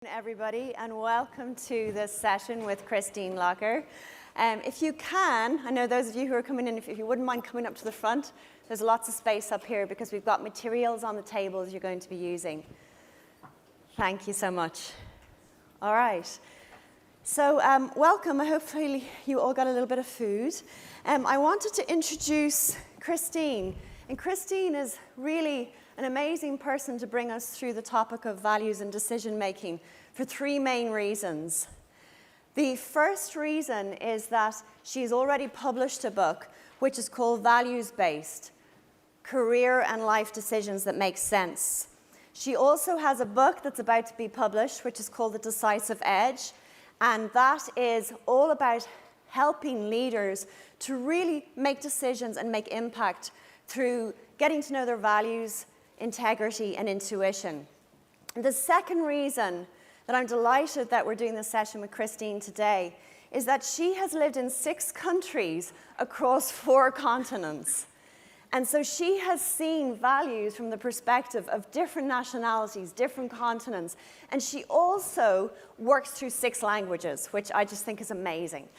Everybody, and welcome to this session with Christine Locher. If you can, I know those of you who are coming in, if you wouldn't mind coming up to the front, there's lots of space up here because we've got materials on the tables you're going to be using. Thank you so much. All right. So welcome. Hopefully you all got a little bit of food. I wanted to introduce Christine. And Christine is really an amazing person to bring us through the topic of values and decision making for three main reasons. The first reason is that she's already published a book which is called Values-Based: Career and Life Decisions That Make Sense. She also has a book that's about to be published which is called The Decisive Edge, and that is all about helping leaders to really make decisions and make impact through getting to know their values, integrity, and intuition. And the second reason that I'm delighted that we're doing this session with Christine today is that she has lived in 6 countries across 4 continents. And so she has seen values from the perspective of different nationalities, different continents, and she also works through 6 languages, which I just think is amazing.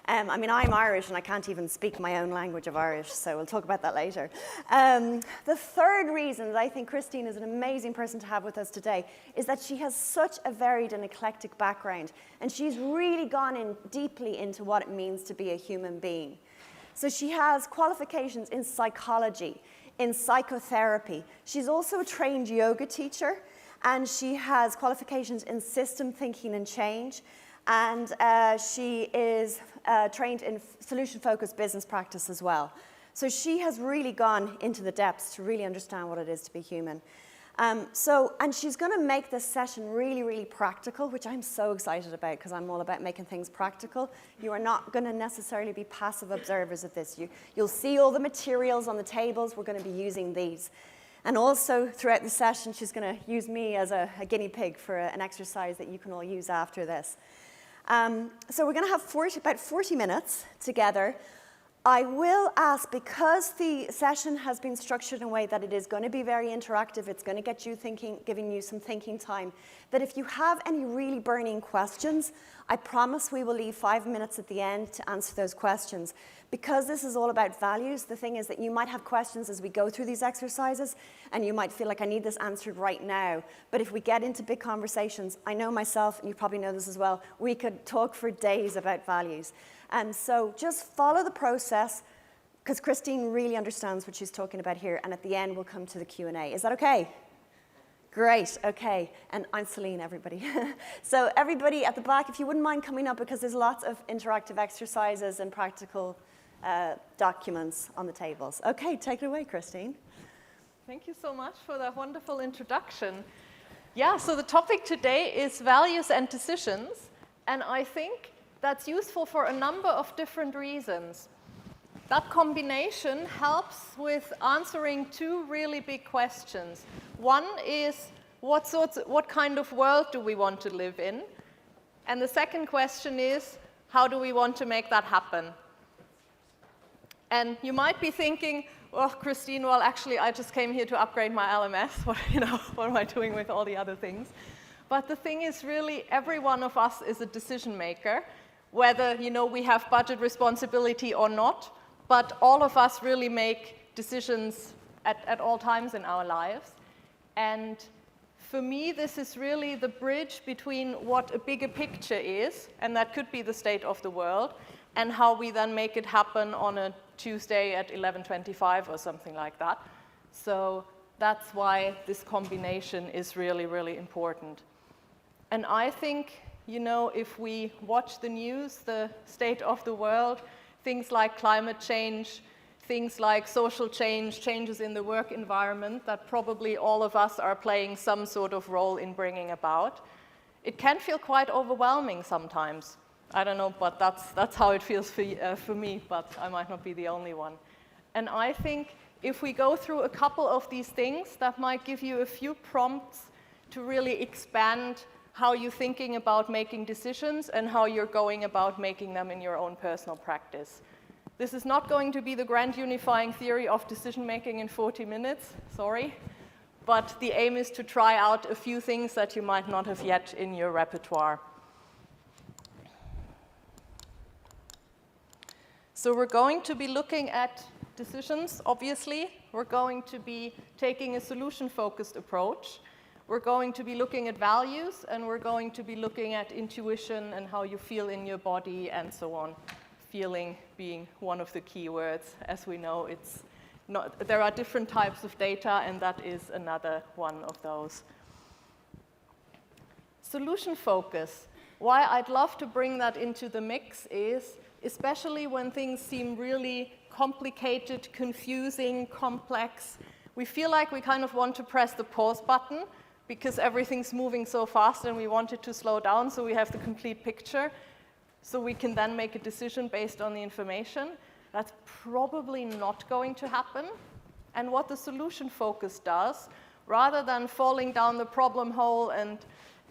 I mean, I'm Irish and I can't even speak my own language of Irish, so we'll talk about that later. The third reason that I think Christine is an amazing person to have with us today is that she has such a varied and eclectic background, and she's really gone in deeply into what it means to be a human being. So she has qualifications in psychology, in psychotherapy. She's also a trained yoga teacher, and she has qualifications in system thinking and change. And she is trained in solution-focused business practice as well. So she has really gone into the depths to really understand what it is to be human. And she's going to make this session really, really practical, which I'm so excited about because I'm all about making things practical. You are not going to necessarily be passive observers of this. You'll see all the materials on the tables. We're going to be using these. And also, throughout the session, she's going to use me as a guinea pig for an exercise that you can all use after this. So we're going to have about 40 minutes together. I will ask, because the session has been structured in a way that it is going to be very interactive, it's going to get you thinking, giving you some thinking time, that if you have any really burning questions, I promise we will leave 5 minutes at the end to answer those questions. Because this is all about values, the thing is that you might have questions as we go through these exercises, and you might feel like I need this answered right now. But if we get into big conversations, I know myself, and you probably know this as well, we could talk for days about values. And so just follow the process, because Christine really understands what she's talking about here, and at the end we'll come to the Q&A. Is that okay? Great, okay. And I'm Celine, everybody. So everybody at the back, if you wouldn't mind coming up, because there's lots of interactive exercises and practical documents on the tables. Okay, take it away, Christine. Thank you so much for that wonderful introduction. Yeah, so the topic today is values and decisions, and I think that's useful for a number of different reasons. That combination helps with answering 2 really big questions. One is, what kind of world do we want to live in? And the second question is, how do we want to make that happen? And you might be thinking, oh, Christine, well, actually, I just came here to upgrade my LMS. What am I doing with all the other things? But the thing is, really, every one of us is a decision maker, whether we have budget responsibility or not. But all of us really make decisions at all times in our lives. And for me, this is really the bridge between what a bigger picture is, and that could be the state of the world, and how we then make it happen on a Tuesday at 11:25 or something like that. So that's why this combination is really, really important. And I think, if we watch the news, the state of the world, things like climate change, things like social change, changes in the work environment that probably all of us are playing some sort of role in bringing about, it can feel quite overwhelming sometimes. I don't know, but that's how it feels for me, but I might not be the only one. And I think if we go through a couple of these things, that might give you a few prompts to really expand how you're thinking about making decisions and how you're going about making them in your own personal practice. This is not going to be the grand unifying theory of decision making in 40 minutes, sorry. but the aim is to try out a few things that you might not have yet in your repertoire. So we're going to be looking at decisions, obviously. We're going to be taking a solution-focused approach. We're going to be looking at values, and we're going to be looking at intuition and how you feel in your body and so on. Feeling being one of the key words. As we know, there are different types of data, and that is another one of those. Solution focus. Why I'd love to bring that into the mix is, especially when things seem really complicated, confusing, complex, we feel like we kind of want to press the pause button because everything's moving so fast and we want it to slow down so we have the complete picture, so we can then make a decision based on the information. That's probably not going to happen. And what the solution focus does, rather than falling down the problem hole and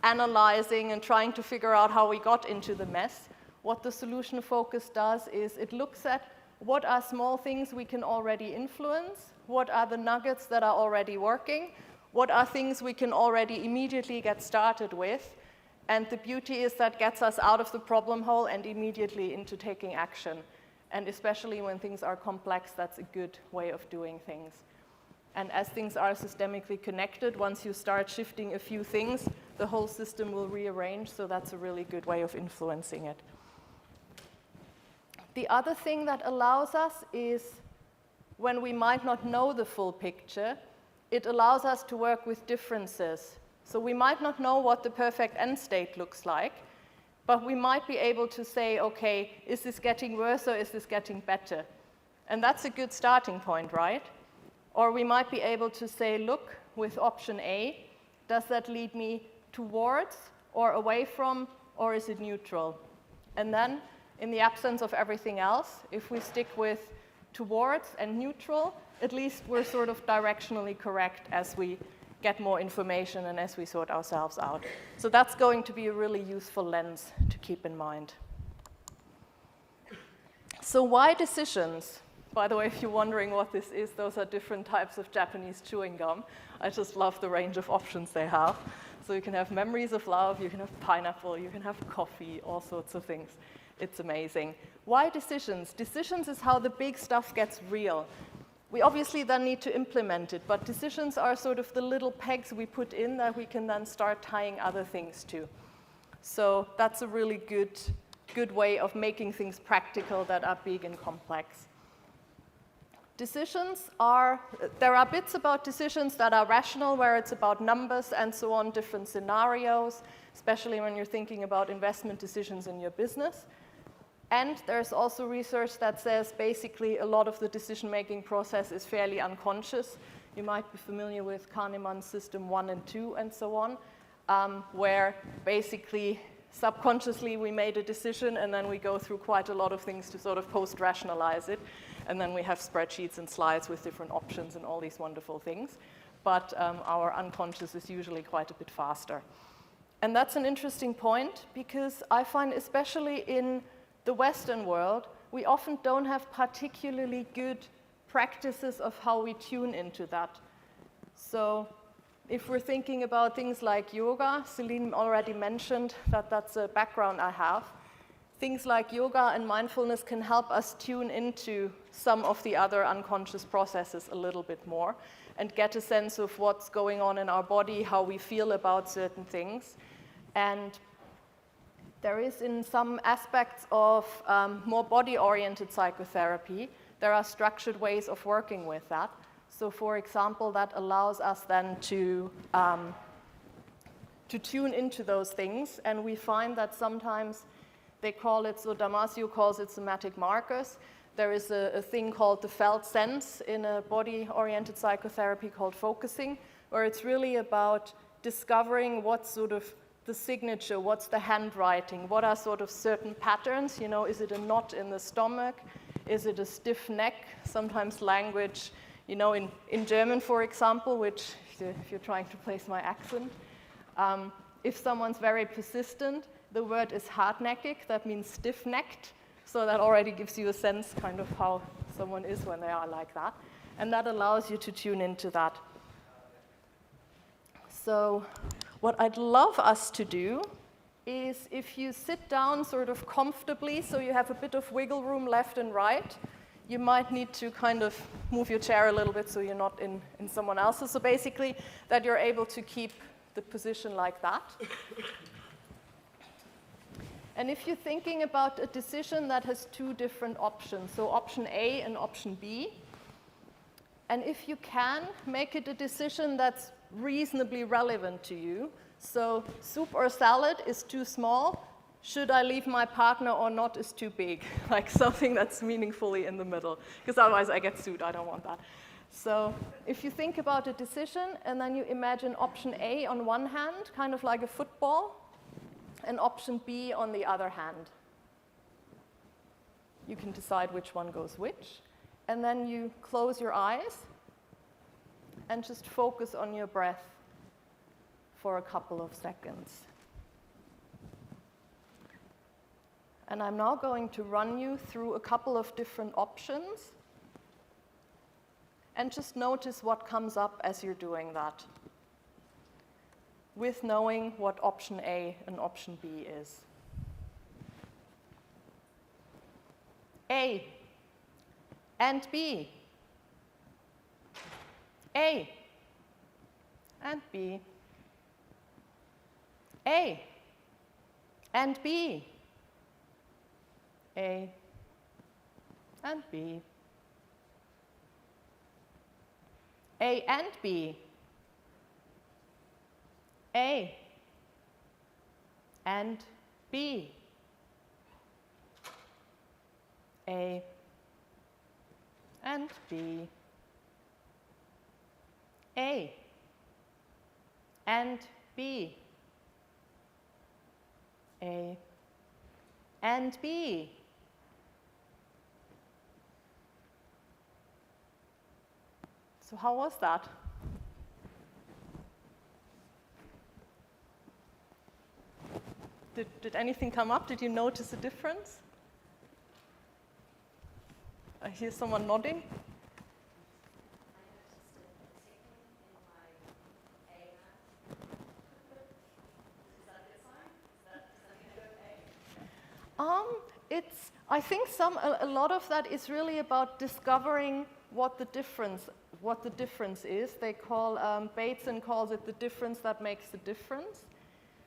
analyzing and trying to figure out how we got into the mess, what the solution focus does is it looks at what are small things we can already influence, what are the nuggets that are already working, what are things we can already immediately get started with, and the beauty is that gets us out of the problem hole and immediately into taking action. And especially when things are complex, that's a good way of doing things. And as things are systemically connected, once you start shifting a few things, the whole system will rearrange, so that's a really good way of influencing it. The other thing that allows us is when we might not know the full picture, it allows us to work with differences. So we might not know what the perfect end state looks like, but we might be able to say, okay, is this getting worse or is this getting better? And that's a good starting point, right? Or we might be able to say, look, with option A, does that lead me towards or away from, or is it neutral? And then, in the absence of everything else, if we stick with towards and neutral, at least we're sort of directionally correct as we get more information and as we sort ourselves out. So that's going to be a really useful lens to keep in mind. So why decisions? By the way, if you're wondering what this is, those are different types of Japanese chewing gum. I just love the range of options they have. So you can have memories of love, you can have pineapple, you can have coffee, all sorts of things. It's amazing. Why decisions? Decisions is how the big stuff gets real. We obviously then need to implement it, but decisions are sort of the little pegs we put in that we can then start tying other things to. So that's a really good way of making things practical that are big and complex. Decisions there are bits about decisions that are rational, where it's about numbers and so on, different scenarios, especially when you're thinking about investment decisions in your business. And there's also research that says basically a lot of the decision-making process is fairly unconscious. You might be familiar with Kahneman's system 1 and 2 and so on, where basically subconsciously we made a decision and then we go through quite a lot of things to sort of post-rationalize it. And then we have spreadsheets and slides with different options and all these wonderful things. But our unconscious is usually quite a bit faster. And that's an interesting point because I find especially in the Western world, we often don't have particularly good practices of how we tune into that. So if we're thinking about things like yoga, Celine already mentioned that that's a background I have. Things like yoga and mindfulness can help us tune into some of the other unconscious processes a little bit more and get a sense of what's going on in our body, how we feel about certain things. And there is, in some aspects of more body-oriented psychotherapy, there are structured ways of working with that. So, for example, that allows us then to tune into those things. And we find that sometimes they call it, so Damasio calls it somatic markers. There is a thing called the felt sense in a body-oriented psychotherapy called focusing, where it's really about discovering what's sort of the signature, what's the handwriting, what are sort of certain patterns, you know, is it a knot in the stomach, is it a stiff neck, sometimes language, you know, in German, for example, which, if you're trying to place my accent, if someone's very persistent, the word is hartnäckig, that means stiff-necked, so that already gives you a sense kind of how someone is when they are like that, and that allows you to tune into that. So what I'd love us to do is if you sit down sort of comfortably, so you have a bit of wiggle room left and right, you might need to kind of move your chair a little bit so you're not in someone else's. So basically that you're able to keep the position like that. And if you're thinking about a decision that has two different options, so option A and option B, and if you can, make it a decision that's reasonably relevant to you. So soup or salad is too small. Should I leave my partner or not is too big. Like something that's meaningfully in the middle. Because otherwise I get sued, I don't want that. So if you think about a decision and then you imagine option A on one hand, kind of like a football, and option B on the other hand. You can decide which one goes which. And then you close your eyes and just focus on your breath for a couple of seconds. And I'm now going to run you through a couple of different options and just notice what comes up as you're doing that, with knowing what option A and option B is. A and B. A and B. A and B. A and B. A and B. A and B. A and B. A and B. A and B. So how was that? Did anything come up? Did you notice a difference? I hear someone nodding. I think a lot of that is really about discovering what the difference is. They call, Bateson calls it the difference that makes the difference.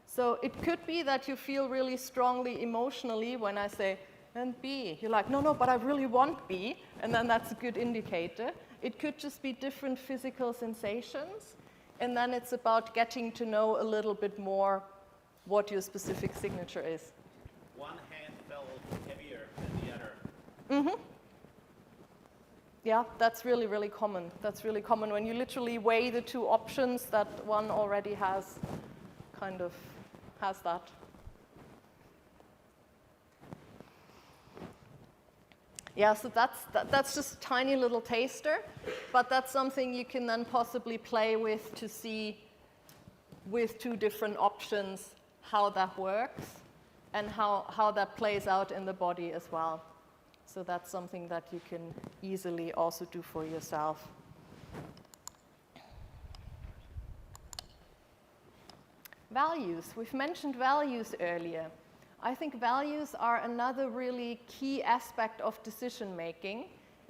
So it could be that you feel really strongly emotionally when I say, and B. You're like, no, but I really want B, and then that's a good indicator. It could just be different physical sensations, and then it's about getting to know a little bit more what your specific signature is. One hand felt heavier than the other. Mm-hmm. Yeah, that's really, really common. That's really common when you literally weigh the two options that one already has, kind of has that. Yeah, so that's just a tiny little taster, but that's something you can then possibly play with to see with two different options how that works and how that plays out in the body as well. So that's something that you can easily also do for yourself. Values. We've mentioned values earlier. I think values are another really key aspect of decision making.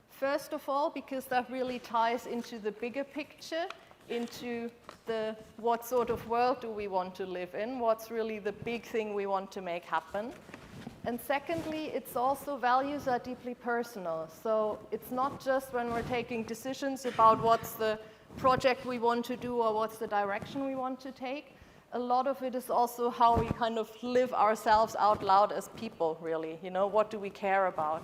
First of all, because that really ties into the bigger picture, into what sort of world do we want to live in, what's really the big thing we want to make happen. And secondly, it's also values are deeply personal. So it's not just when we're taking decisions about what's the project we want to do or what's the direction we want to take. A lot of it is also how we kind of live ourselves out loud as people, really. You know, what do we care about?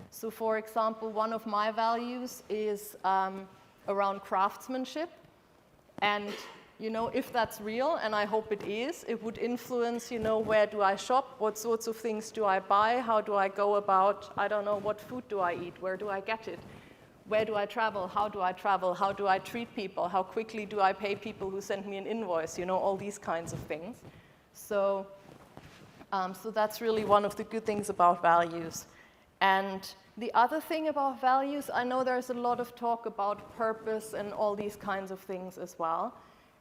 So for example, one of my values is around craftsmanship. And, you know, if that's real, and I hope it is, it would influence, you know, where do I shop? What sorts of things do I buy? How do I go about, I don't know, what food do I eat? Where do I get it? Where do I travel? How do I travel? How do I treat people? How quickly do I pay people who send me an invoice? You know, all these kinds of things. So that's really one of the good things about values. And the other thing about values, I know there's a lot of talk about purpose and all these kinds of things as well.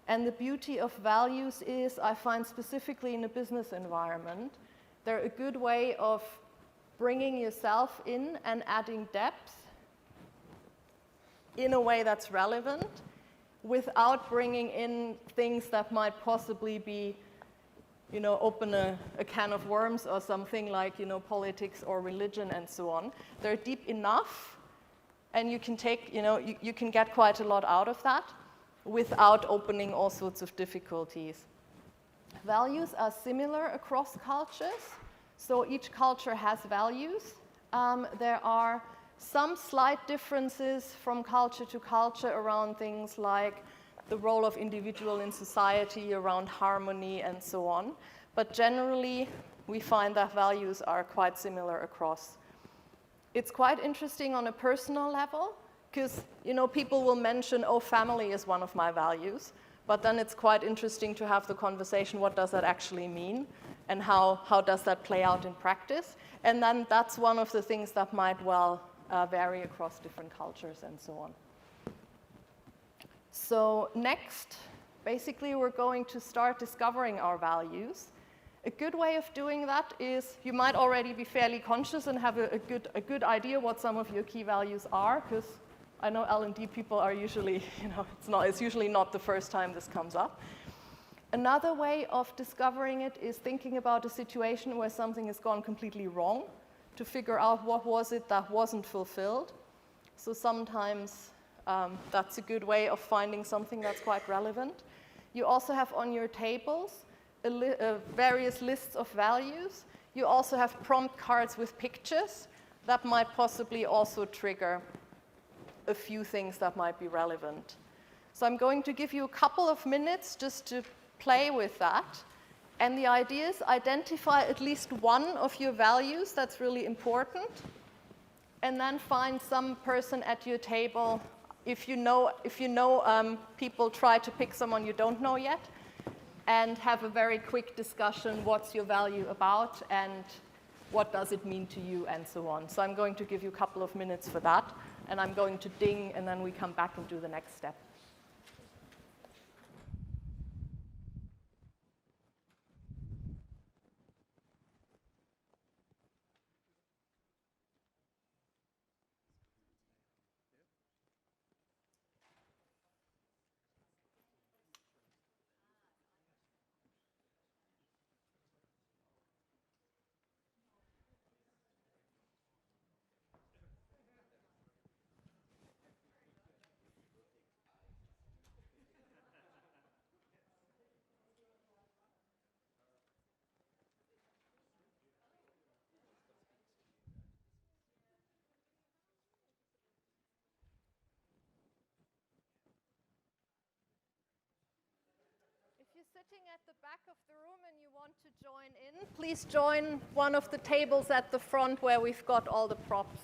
And the beauty of values is, I find specifically in a business environment, they're a good way of bringing yourself in and adding depth in a way that's relevant without bringing in things that might possibly be, open a can of worms or something like, politics or religion and so on. They're deep enough, and you can take, you can get quite a lot out of that without opening all sorts of difficulties. Values are similar across cultures, so each culture has values. There are some slight differences from culture to culture around things like the role of individual in society, around harmony, and so on. But generally, we find that values are quite similar across. It's quite interesting on a personal level, because people will mention, oh, family is one of my values, but then it's quite interesting to have the conversation, what does that actually mean, and how does that play out in practice? And then that's one of the things that might well vary across different cultures and so on. So next, basically, we're going to start discovering our values. A good way of doing that is you might already be fairly conscious and have a good idea what some of your key values are, because I know L&D people are usually, it's usually not the first time this comes up. Another way of discovering it is thinking about a situation where something has gone completely wrong to figure out what was it that wasn't fulfilled. So sometimes that's a good way of finding something that's quite relevant. You also have on your tables various lists of values. You also have prompt cards with pictures that might possibly also trigger a few things that might be relevant. So I'm going to give you a couple of minutes just to play with that. And the idea is identify at least one of your values that's really important, and then find some person at your table. If you know people, try to pick someone you don't know yet, and have a very quick discussion, what's your value about, and what does it mean to you, and so on. So I'm going to give you a couple of minutes for that, and I'm going to ding, and then we come back and do the next step. If you're sitting at the back of the room and you want to join in, please join one of the tables at the front where we've got all the props.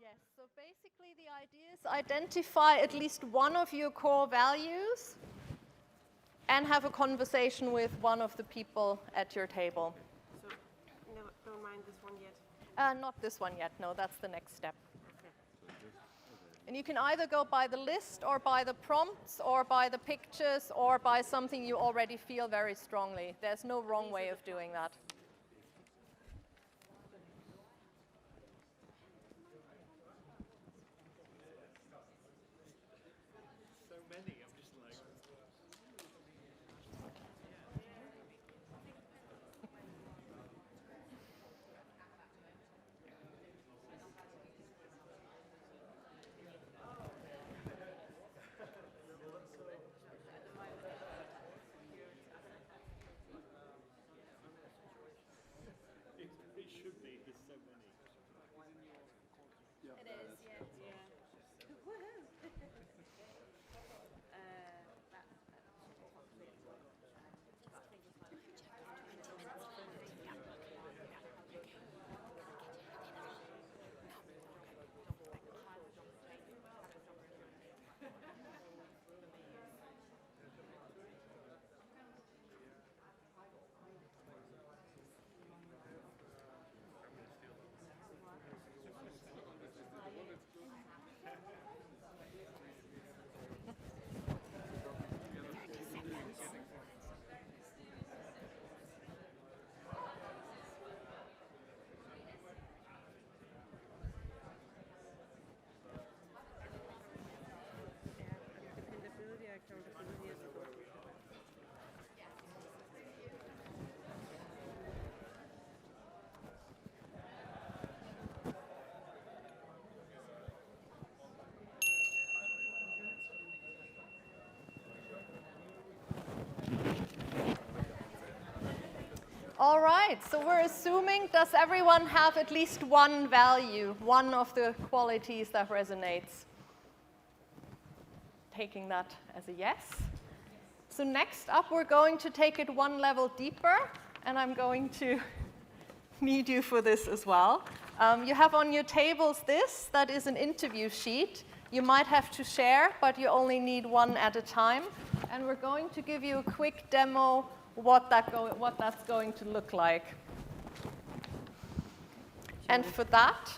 Yes, so basically the idea is identify at least one of your core values and have a conversation with one of the people at your table. So, no, don't mind this one yet. Not this one yet, no, that's the next step. And you can either go by the list or by the prompts or by the pictures or by something you already feel very strongly. There's no wrong way of doing that. So many, I'm just like. All right, so we're assuming, does everyone have at least one value, one of the qualities that resonates? Taking that as a yes. So next up, we're going to take it one level deeper, and I'm going to need you for this as well. You have on your tables this, that is an interview sheet. You might have to share, but you only need one at a time. And we're going to give you a quick demo what that's going to look like. And for that,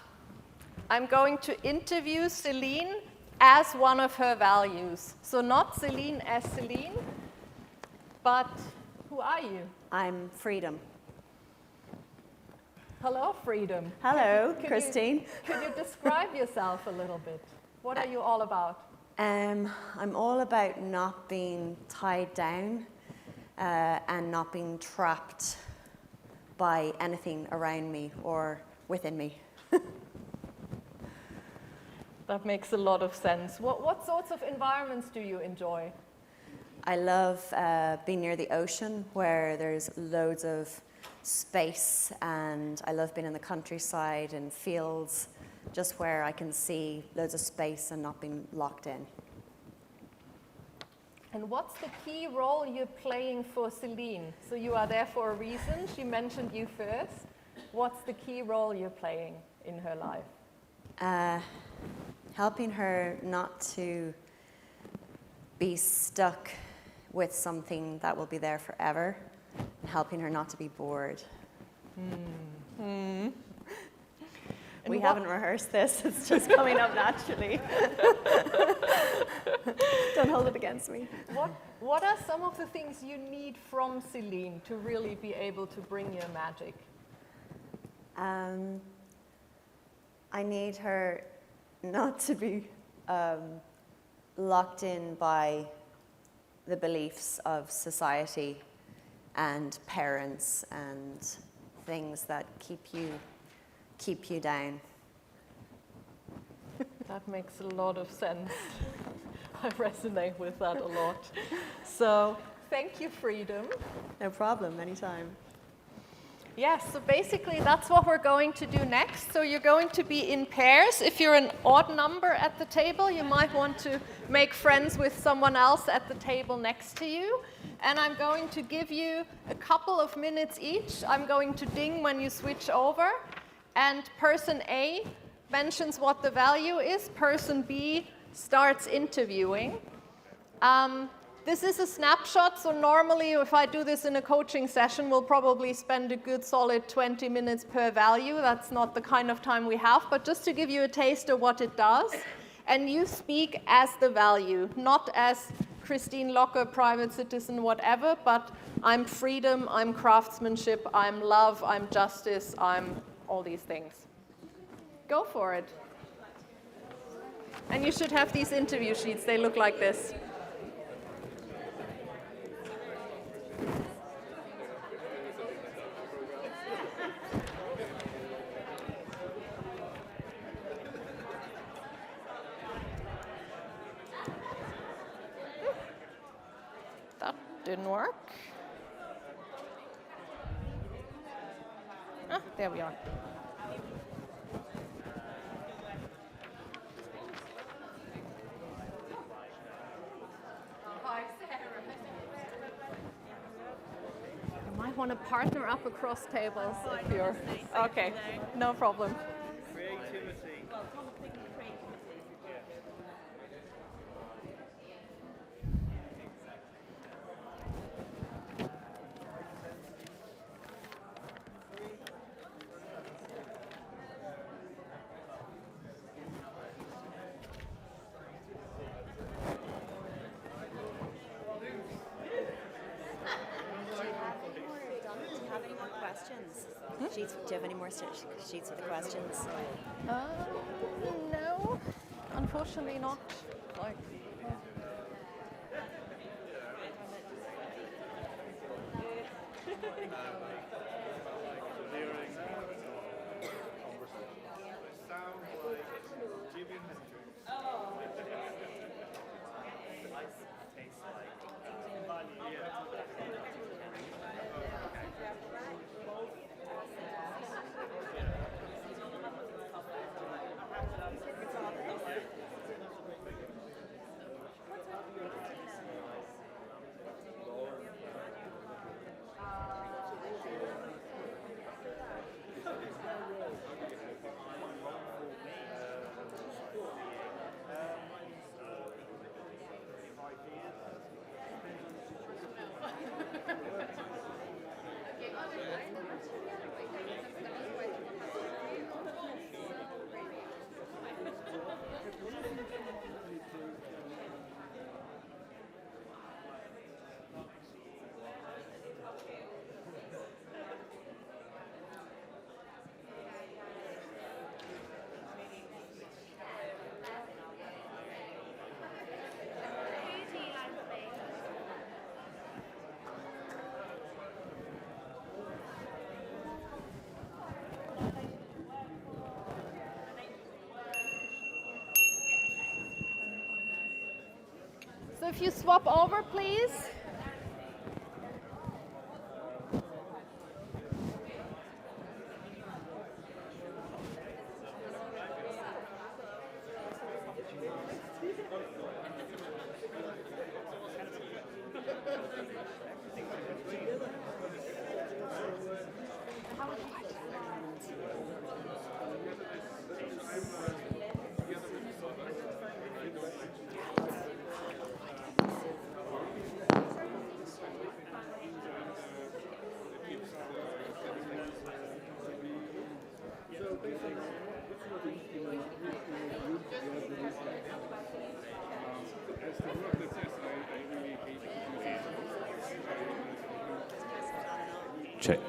I'm going to interview Celine as one of her values. So not Celine as Celine, but who are you? I'm freedom. Hello, freedom. Hello, Christine. Could you describe yourself a little bit? What are you all about? I'm all about not being tied down and not being trapped by anything around me or within me. That makes a lot of sense. What sorts of environments do you enjoy? I love being near the ocean where there's loads of space, and I love being in the countryside and fields, just where I can see loads of space and not being locked in. And what's the key role you're playing for Celine? So you are there for a reason. She mentioned you first. What's the key role you're playing in her life? Helping her not to be stuck with something that will be there forever, and helping her not to be bored. We haven't rehearsed this, it's just coming up naturally. Don't hold it against me. What are some of the things you need from Celine to really be able to bring your magic? I need her not to be locked in by the beliefs of society and parents and things that keep you down. That makes a lot of sense. I resonate with that a lot. So thank you, Freedom. No problem, anytime. Yes, so basically that's what we're going to do next. So you're going to be in pairs. If you're an odd number at the table, you might want to make friends with someone else at the table next to you. And I'm going to give you a couple of minutes each. I'm going to ding when you switch over. And person A mentions what the value is. Person B starts interviewing. This is a snapshot, so normally if I do this in a coaching session, we'll probably spend a good solid 20 minutes per value. That's not the kind of time we have, but just to give you a taste of what it does. And you speak as the value, not as Christine Locher, private citizen, whatever, but I'm freedom, I'm craftsmanship, I'm love, I'm justice, I'm all these things. Go for it. And you should have these interview sheets. They look like this. Didn't work. Ah, there we are. You might want to partner up across tables if you're... Okay, no problem. Creativity. Sheets, do you have any more sheets with the questions? No, unfortunately not. Like, So if you swap over, please. Check.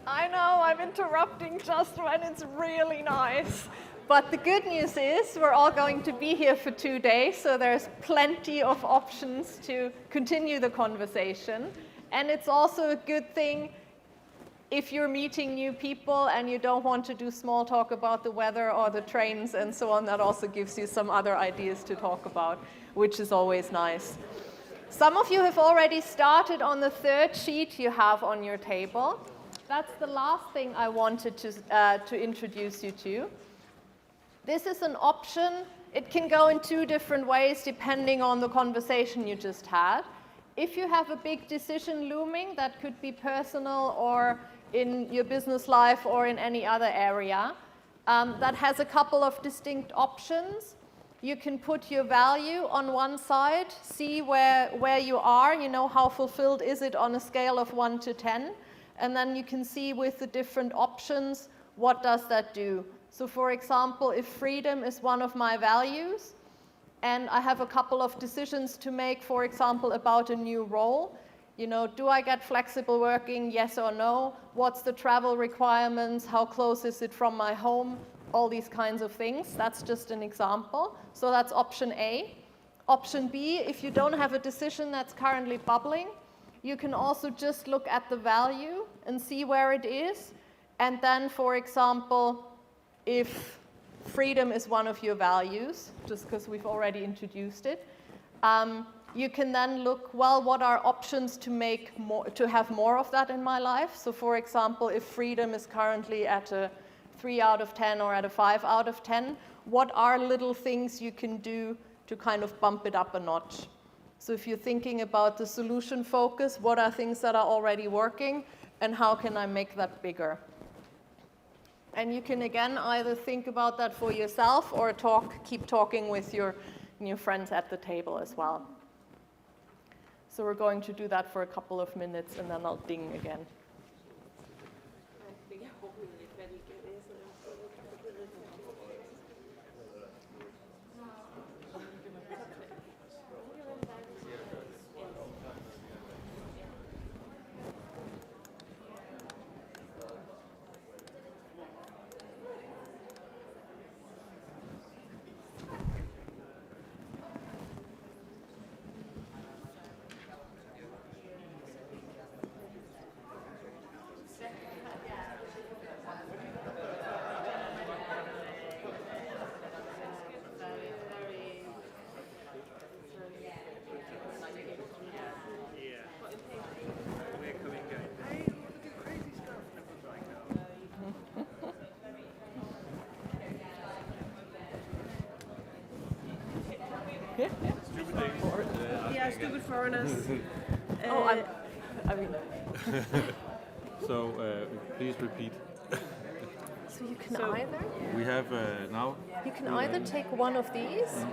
I know, I'm interrupting just when it's really nice. But the good news is we're all going to be here for 2 days, so there's plenty of options to continue the conversation. And it's also a good thing if you're meeting new people and you don't want to do small talk about the weather or the trains and so on, that also gives you some other ideas to talk about, which is always nice. Some of you have already started on the third sheet you have on your table. That's the last thing I wanted to introduce you to. This is an option. It can go in 2 different ways depending on the conversation you just had. If you have a big decision looming, that could be personal or in your business life or in any other area, that has a couple of distinct options. You can put your value on one side, see where you are, you know, how fulfilled is it on a scale of 1 to 10, and then you can see with the different options, what does that do? So for example, if freedom is one of my values, and I have a couple of decisions to make, for example, about a new role, you know, do I get flexible working, yes or no? What's the travel requirements? How close is it from my home? All these kinds of things. That's just an example. So that's option A. Option B, if you don't have a decision that's currently bubbling, you can also just look at the value and see where it is. And then, for example, if freedom is one of your values, just because we've already introduced it, you can then look, well, what are options to have more of that in my life? So for example, if freedom is currently at a 3 out of 10 or at a 5 out of 10, what are little things you can do to kind of bump it up a notch? So if you're thinking about the solution focus, what are things that are already working and how can I make that bigger? And you can again either think about that for yourself or keep talking with your new friends at the table as well. So we're going to do that for a couple of minutes and then I'll ding again. Yeah, stupid foreigners. I mean. So please repeat. So you can either? We have now. You can either take one of these,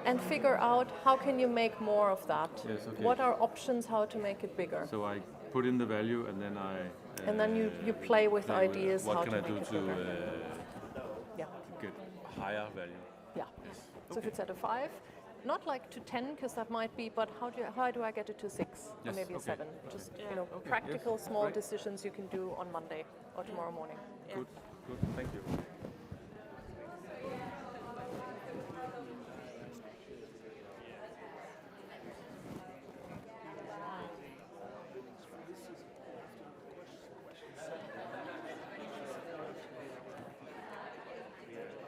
and figure out how can you make more of that. Yes, okay. What are options how to make it bigger? So I put in the value and then I... And then you play with ideas what how can to I make do it to bigger. Yeah. get higher value? Yeah. So if it's at a 5, not like to 10 because that might be, but how do I get it to 6 or Yes, maybe a okay. 7? Just practical yes, small great. decisions you can do on Monday or tomorrow morning. Good, thank you.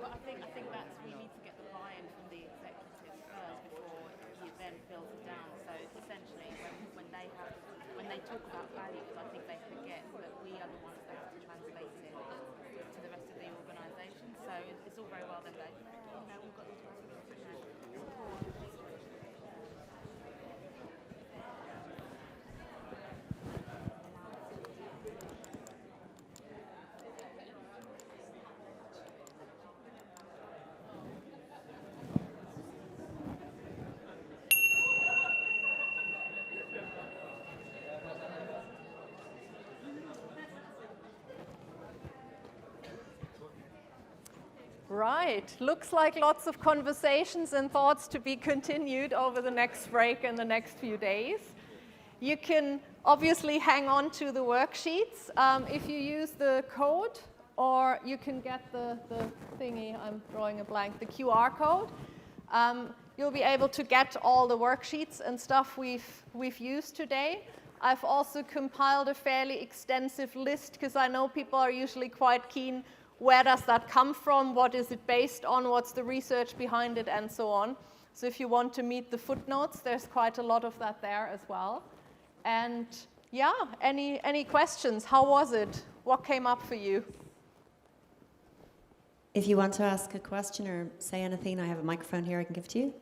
Well, I think that's we need to get the buy-in from the executives first before you then build it down. So essentially, when they talk about values, I think they forget that we are the ones that have to translate it to the rest of the organisation. So it's all very well them going, we've got these values, support. Right, looks like lots of conversations and thoughts to be continued over the next break and the next few days. You can obviously hang on to the worksheets if you use the code, or you can get the thingy, I'm drawing a blank, the QR code. You'll be able to get all the worksheets and stuff we've used today. I've also compiled a fairly extensive list because I know people are usually quite keen. Where does that come from? What is it based on? What's the research behind it? And so on. So if you want to meet the footnotes, there's quite a lot of that there as well. And yeah, any questions? How was it? What came up for you? If you want to ask a question or say anything, I have a microphone here I can give to you.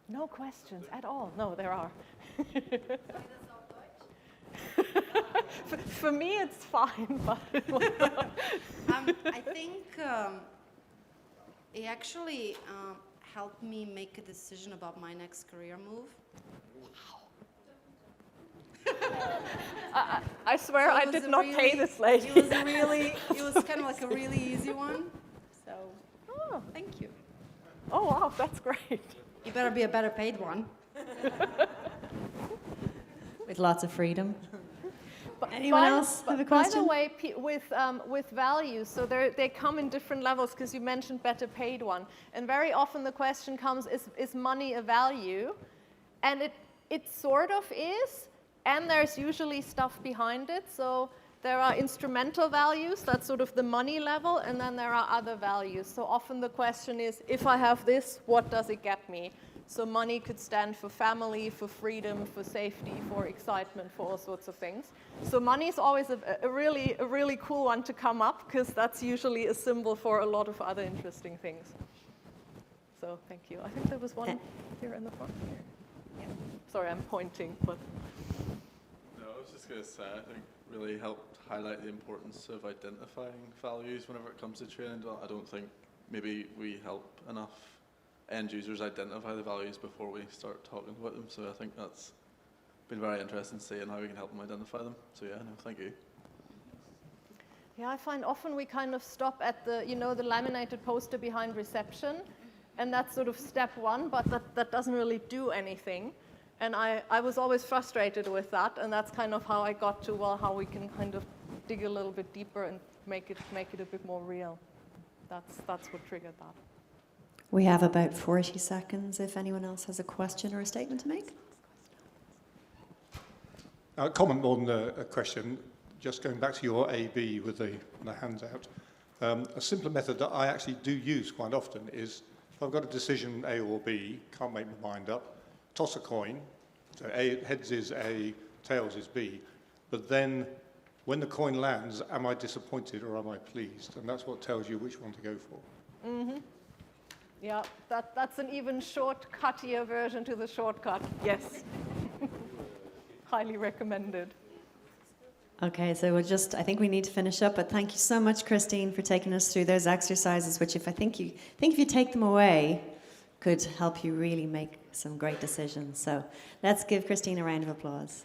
No questions at all. No, there are. For me, it's fine. But I think it actually helped me make a decision about my next career move. I swear So I it was did a not really- pay this lady. It was kind of like a really easy one. So, thank you. Oh, wow, that's great. You better be a better paid one. With lots of freedom. But Anyone else have a question? By the way, with values, so they come in different levels because you mentioned better paid one. And very often the question comes, is money a value? And it sort of is, and there's usually stuff behind it. So there are instrumental values, that's sort of the money level, and then there are other values. So often the question is, if I have this, what does it get me? So money could stand for family, for freedom, for safety, for excitement, for all sorts of things. So money is always a really cool one to come up because that's usually a symbol for a lot of other interesting things. So thank you. I think there was one here in the front. Yeah. Sorry, I'm pointing, but. No, I was just going to say, I think really helped highlight the importance of identifying values whenever it comes to training. I don't think maybe we help enough end users identify the values before we start talking about them. So I think that's been very interesting seeing how we can help them identify them. So yeah, no, thank you. Yeah, I find often we kind of stop at the, the laminated poster behind reception, and that's sort of step one, but that doesn't really do anything. And I was always frustrated with that, and that's kind of how I got to, well, how we can kind of dig a little bit deeper and make it a bit more real. That's what triggered that. We have about 40 seconds if anyone else has a question or a statement to make. A comment more than a question, just going back to your A-B with the hands out. A simpler method that I actually do use quite often is, if I've got a decision A or B, can't make my mind up, toss a coin, so heads is A, tails is B, but then when the coin lands, am I disappointed or am I pleased? And that's what tells you which one to go for. Mm-hmm. Yeah, that's an even shortcuttier version to the shortcut, yes. Highly recommended. Okay, so I think we need to finish up, but thank you so much, Christine, for taking us through those exercises, which if you take them away, could help you really make some great decisions. So let's give Christine a round of applause.